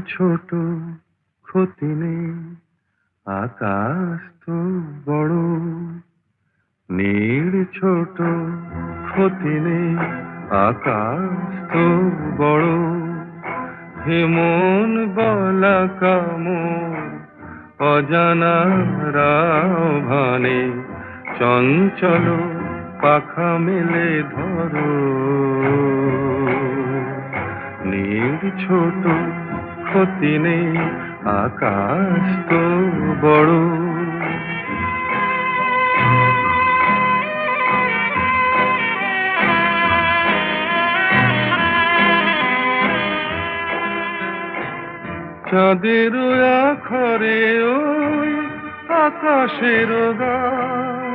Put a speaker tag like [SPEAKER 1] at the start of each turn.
[SPEAKER 1] ছোট, ক্ষতি নেই, আকাশ তো বড়। ছোট, ক্ষতি নেই, আকাশ তো বড়। মন গলা কামড়, অজানা রাভানে, চঞ্চল পাখা মেলে ধরো। ছোট, ক্ষতি নেই, আকাশ তো বড়। চাঁদের আখরে ওই আকাশের গান,